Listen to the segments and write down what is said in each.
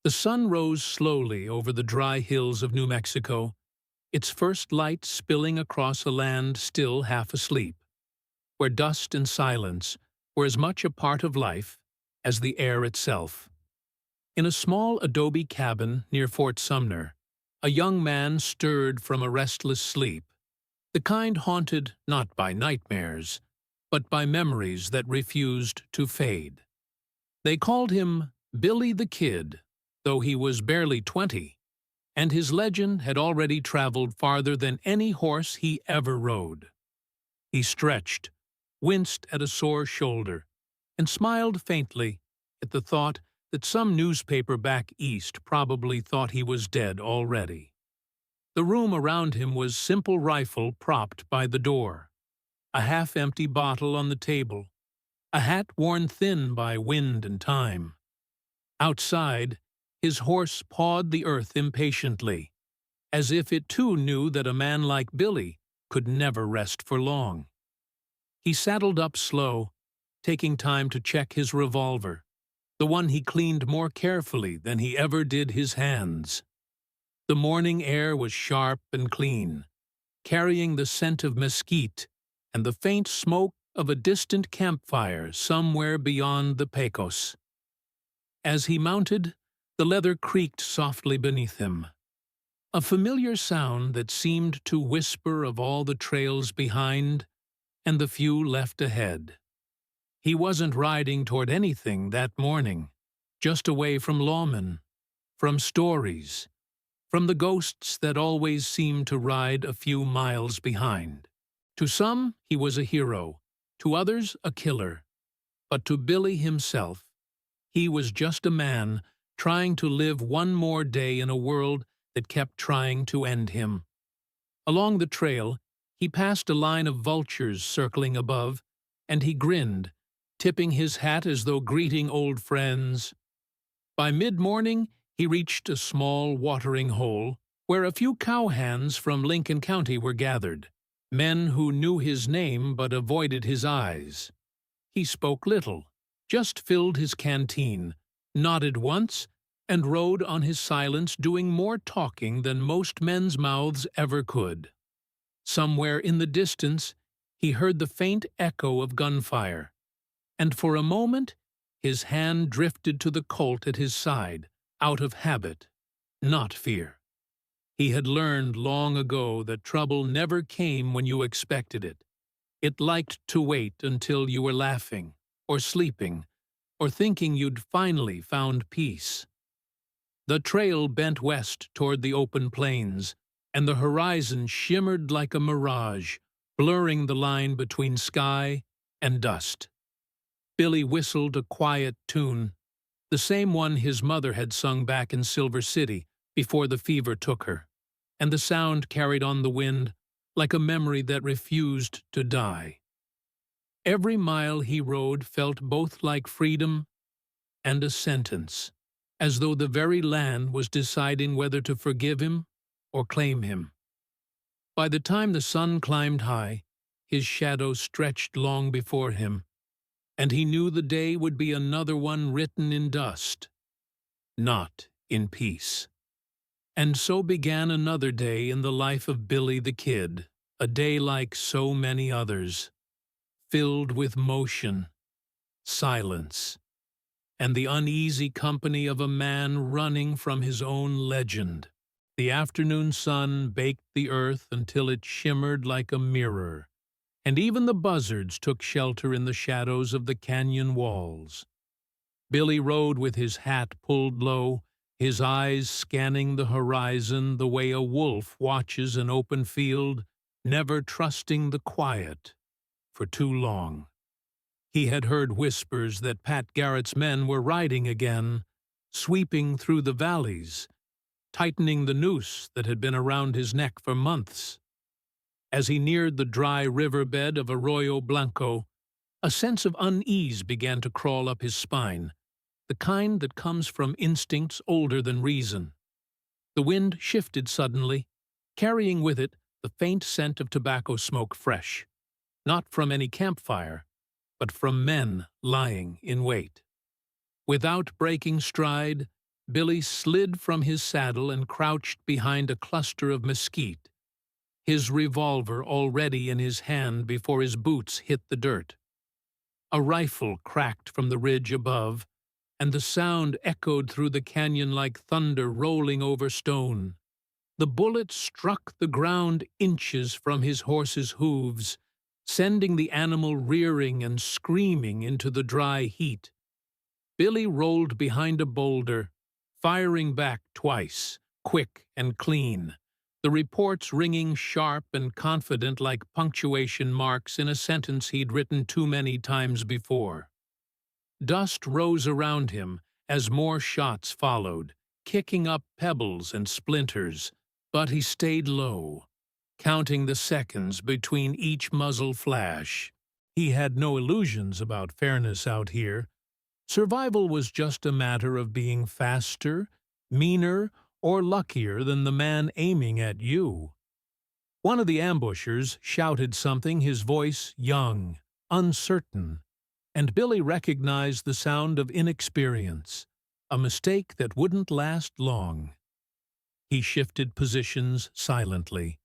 The sun rose slowly over the dry hills of New Mexico, its first light spilling across a land still half asleep, where dust and silence were as much a part of life as the air itself. In a small adobe cabin near Fort Sumner, a young man stirred from a restless sleep, the kind haunted not by nightmares, but by memories that refused to fade. They called him Billy the Kid, though he was barely 20, and his legend had already traveled farther than any horse he ever rode. He stretched, winced at a sore shoulder, and smiled faintly at the thought that some newspaper back east probably thought he was dead already. The room around him was simple rifle propped by the door, a half-empty bottle on the table, a hat worn thin by wind and time. Outside, his horse pawed the earth impatiently, as if it too knew that a man like Billy could never rest for long. He saddled up slow, taking time to check his revolver, the one he cleaned more carefully than he ever did his hands. The morning air was sharp and clean, carrying the scent of mesquite and the faint smoke of a distant campfire somewhere beyond the Pecos. As he mounted, the leather creaked softly beneath him, a familiar sound that seemed to whisper of all the trails behind and the few left ahead. He wasn't riding toward anything that morning, just away from lawmen, from stories, from the ghosts that always seemed to ride a few miles behind. To some, he was a hero, to others, a killer, but to Billy himself, he was just a man trying to live one more day in a world that kept trying to end him. Along the trail, he passed a line of vultures circling above, and he grinned, tipping his hat as though greeting old friends. By mid-morning, he reached a small watering hole where a few cowhands from Lincoln County were gathered, men who knew his name but avoided his eyes. He spoke little, just filled his canteen, nodded once, and rode on his silence, doing more talking than most men's mouths ever could. Somewhere in the distance, he heard the faint echo of gunfire, and for a moment his hand drifted to the Colt at his side, out of habit, not fear. He had learned long ago that trouble never came when you expected it. It liked to wait until you were laughing, or sleeping, or thinking you'd finally found peace. The trail bent west toward the open plains, and the horizon shimmered like a mirage, blurring the line between sky and dust. Billy whistled a quiet tune, the same one his mother had sung back in Silver City before the fever took her, and the sound carried on the wind like a memory that refused to die. Every mile he rode felt both like freedom and a sentence, as though the very land was deciding whether to forgive him or claim him. By the time the sun climbed high, his shadow stretched long before him, and he knew the day would be another one written in dust, not in peace. And so began another day in the life of Billy the Kid, a day like so many others, filled with motion, silence, and the uneasy company of a man running from his own legend. The afternoon sun baked the earth until it shimmered like a mirror, and even the buzzards took shelter in the shadows of the canyon walls. Billy rode with his hat pulled low, his eyes scanning the horizon the way a wolf watches an open field, never trusting the quiet for too long. He had heard whispers that Pat Garrett's men were riding again, sweeping through the valleys, tightening the noose that had been around his neck for months. As he neared the dry riverbed of Arroyo Blanco, a sense of unease began to crawl up his spine, the kind that comes from instincts older than reason. The wind shifted suddenly, carrying with it the faint scent of tobacco smoke fresh, not from any campfire, but from men lying in wait. Without breaking stride, Billy slid from his saddle and crouched behind a cluster of mesquite, his revolver already in his hand before his boots hit the dirt. A rifle cracked from the ridge above, and the sound echoed through the canyon like thunder rolling over stone. The bullet struck the ground inches from his horse's hooves, sending the animal rearing and screaming into the dry heat. Billy rolled behind a boulder, firing back twice, quick and clean, the reports ringing sharp and confident like punctuation marks in a sentence he'd written too many times before. Dust rose around him as more shots followed, kicking up pebbles and splinters, but he stayed low, counting the seconds between each muzzle flash. He had no illusions about fairness out here. Survival was just a matter of being faster, meaner, or luckier than the man aiming at you. One of the ambushers shouted something, his voice young, uncertain, and Billy recognized the sound of inexperience, a mistake that wouldn't last long. He shifted positions silently,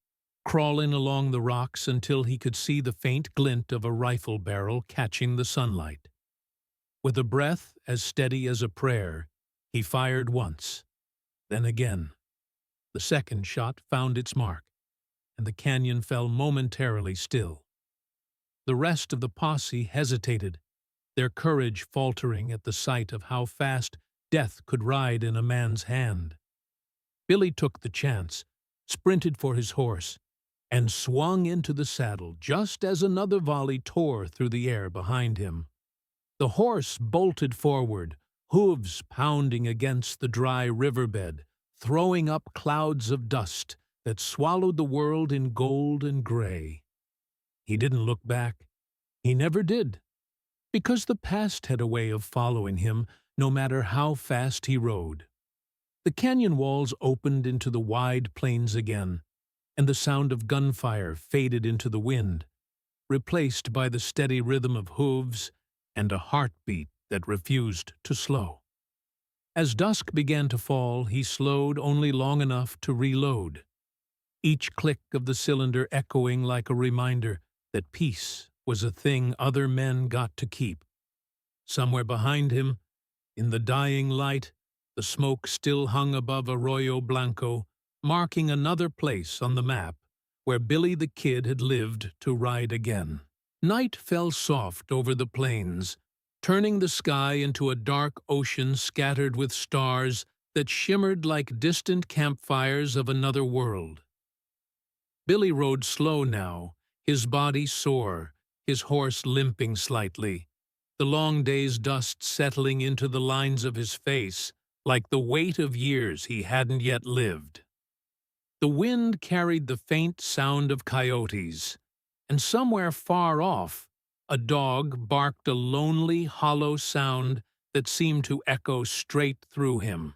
crawling along the rocks until he could see the faint glint of a rifle barrel catching the sunlight. With a breath as steady as a prayer, he fired once, then again. The second shot found its mark, and the canyon fell momentarily still. The rest of the posse hesitated, their courage faltering at the sight of how fast death could ride in a man's hand. Billy took the chance, sprinted for his horse, and swung into the saddle just as another volley tore through the air behind him. The horse bolted forward, hooves pounding against the dry riverbed, throwing up clouds of dust that swallowed the world in gold and gray. He didn't look back. He never did, because the past had a way of following him no matter how fast he rode. The canyon walls opened into the wide plains again, and the sound of gunfire faded into the wind, replaced by the steady rhythm of hooves and a heartbeat that refused to slow. As dusk began to fall, he slowed only long enough to reload, each click of the cylinder echoing like a reminder that peace was a thing other men got to keep. Somewhere behind him, in the dying light, the smoke still hung above Arroyo Blanco, marking another place on the map where Billy the Kid had lived to ride again. Night fell soft over the plains, turning the sky into a dark ocean scattered with stars that shimmered like distant campfires of another world. Billy rode slow now, his body sore, his horse limping slightly, the long day's dust settling into the lines of his face like the weight of years he hadn't yet lived. The wind carried the faint sound of coyotes, and somewhere far off, a dog barked a lonely, hollow sound that seemed to echo straight through him.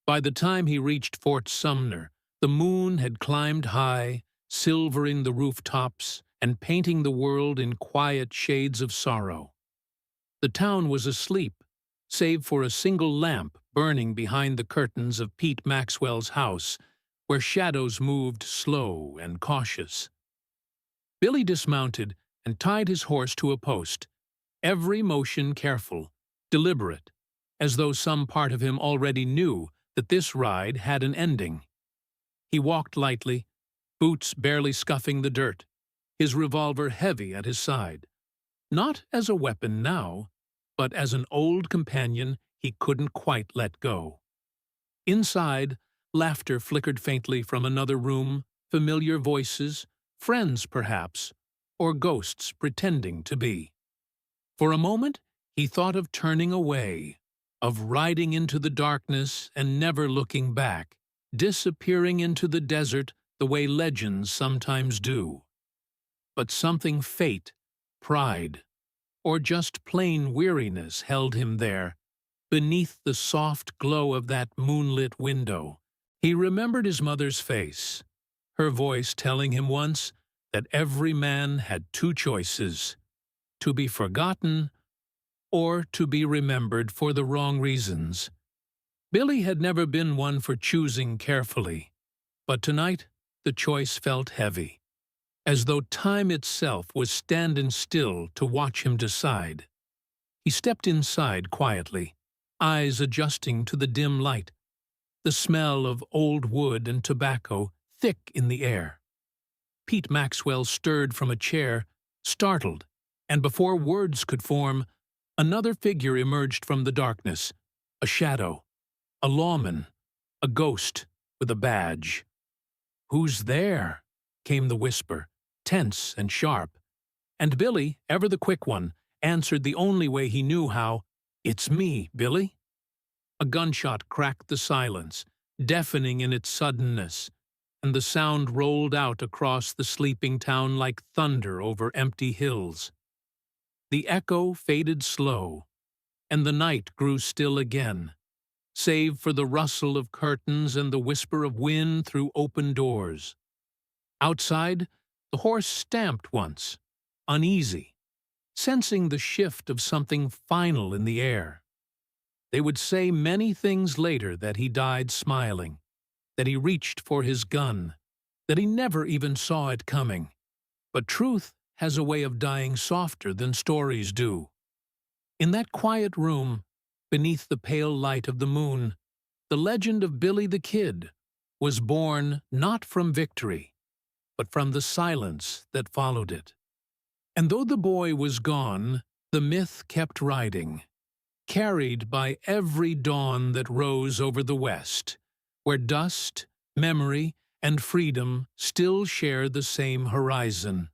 By the time he reached Fort Sumner, the moon had climbed high, silvering the rooftops and painting the world in quiet shades of sorrow. The town was asleep, save for a single lamp burning behind the curtains of Pete Maxwell's house, where shadows moved slow and cautious. Billy dismounted and tied his horse to a post, every motion careful, deliberate, as though some part of him already knew that this ride had an ending. He walked lightly, boots barely scuffing the dirt, his revolver heavy at his side, not as a weapon now, but as an old companion he couldn't quite let go. Inside, laughter flickered faintly from another room, familiar voices, friends perhaps, or ghosts pretending to be. For a moment, he thought of turning away, of riding into the darkness and never looking back, disappearing into the desert the way legends sometimes do. But something fate, pride, or just plain weariness held him there, beneath the soft glow of that moonlit window. He remembered his mother's face, her voice telling him once that every man had two choices, to be forgotten or to be remembered for the wrong reasons. Billy had never been one for choosing carefully, but tonight the choice felt heavy, as though time itself was standing still to watch him decide. He stepped inside quietly, eyes adjusting to the dim light, the smell of old wood and tobacco thick in the air. Pete Maxwell stirred from a chair, startled, and before words could form, another figure emerged from the darkness, a shadow, a lawman, a ghost with a badge. "Who's there?" came the whisper, tense and sharp, and Billy, ever the quick one, answered the only way he knew how, "It's me, Billy." A gunshot cracked the silence, deafening in its suddenness, and the sound rolled out across the sleeping town like thunder over empty hills. The echo faded slow, and the night grew still again, save for the rustle of curtains and the whisper of wind through open doors. Outside, the horse stamped once, uneasy, sensing the shift of something final in the air. They would say many things later that he died smiling, that he reached for his gun, that he never even saw it coming. But truth has a way of dying softer than stories do. In that quiet room, beneath the pale light of the moon, the legend of Billy the Kid was born not from victory, but from the silence that followed it. And though the boy was gone, the myth kept riding, carried by every dawn that rose over the west, where dust, memory, and freedom still share the same horizon.